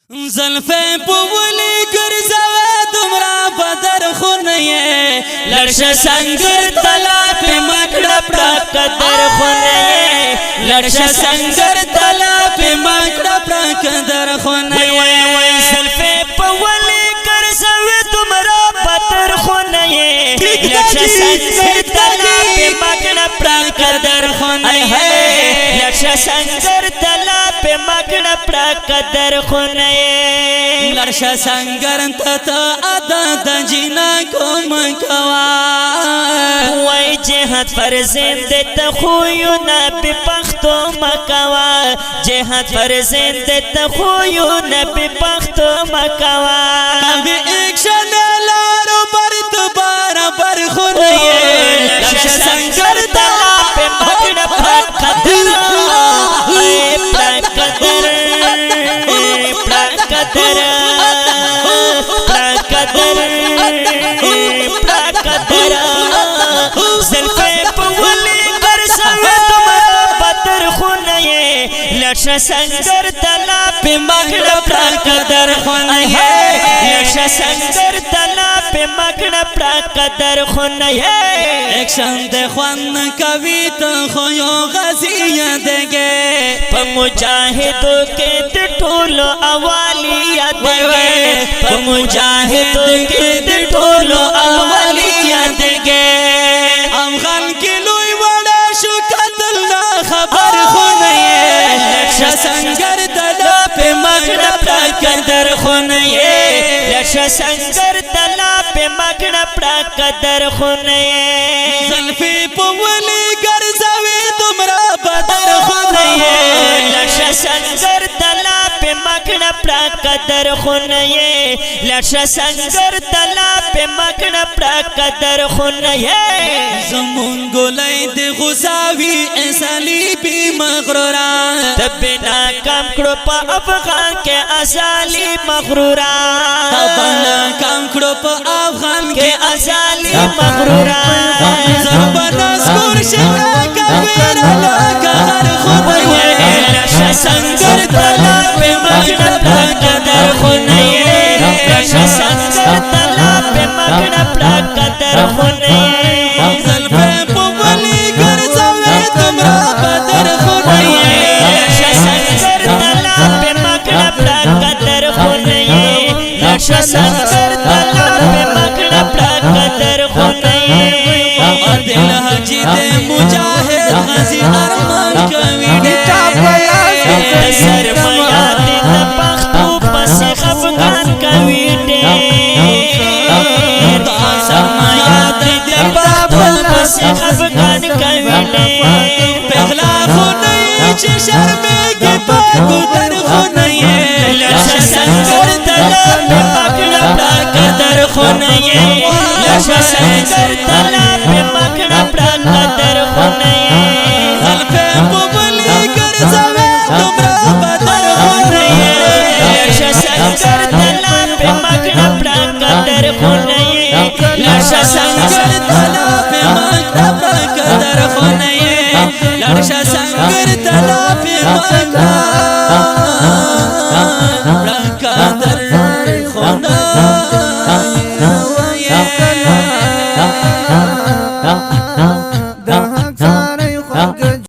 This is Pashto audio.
زلفے پولی گرزوے دمرا بدر خونیے لرش سنگر تلا پہ مکڑا پڑا قدر خونیے لرش سنگر تلا پہ مکڑا پڑا قدر خونیے زلفے پولی گرزوے دمرا بدر خونیے لرش سنگر تلا پہ مکڑا پڑا قدر خونیے لرش سنگر تلا پہ مکڑا پڑا قدر خونیے لرشا سنگر تتا ادا دا جینا کو مکوا وای جہاد پر زندے تخویو نبی پختو مکوا جہاد پر زندے تخویو نبی پختو مکوا نبی ایک شنالارو برد برابر خونیے لرشا سنگر تلا پہ مکڑا پڑا قدر لرشا سنگر تلا پہ مکڑا پڑا قدر خونیے لرشا سنگر تلا پہ مکڑا پڑا قدر خونیے ایک شند خوان کوی تو خویو غزیہ دگے پا مجاہدوں کے تٹولو اوالیہ دگے پا مجاہدوں کے تٹولو اوالیہ دگے افغان کی لوئی وڑا شکت اللہ خبر خونیے لرشا سنگر تلا پہ مکڑا پڑا قدر خونیے لرشا سنگر تلا پہ مکڑا پڑا قدر خونیے زلفی پولی گرزوی تمرا بدر خونیے لرشا سنگر تلا پہ مکڑا پڑا قدر خونیے لرشا سنگر تلا پہ مکڑا پڑا قدر خونیے زمون گولی دی غزاوی ایسالی بی مغروران تبنا کام کڑو پا افغان کے ازالی مغروران تبنا کام کڑو پا افغان کے ازالی مغروران زربنا سکور شکا کبیرا لکا غر خونیے لرشا سنگر تلا پہ مکڑا پڑا قدر خونیے لرشا سنگر تلا پہ مکڑا پڑا قدر خونیے زلفے پولی گرزوے تمرا بدر خونیے لرشا سنگر تلا پہ مکڑا پڑا قدر خونیے لرشا سنگر تلا پہ مکڑا پڑا قدر خونیے اور دل حجی دے مجاہد غزی ارمان کویڈے سرمایہ دے پختو پس خفگان کویڈے سرمایہ دے پختو پس خفگان کویڈے پہلا خونیے چھ شرمے کے پاکو در خونیے لرشا سنگر تلا پہ مکڑا پڑا قدر خونیے لرشا سنگر تلا پہ مکڑا پڑا قدر خونیے زلفے پولی گرزوے تمرا بدر خونیے لرشا سنگر تلا پہ مکڑا پڑا قدر خونیے لرشا سنگر تلا پہ مکڑا پڑا قدر خونیے لرشا سنگر تلا پہ مکڑا پڑا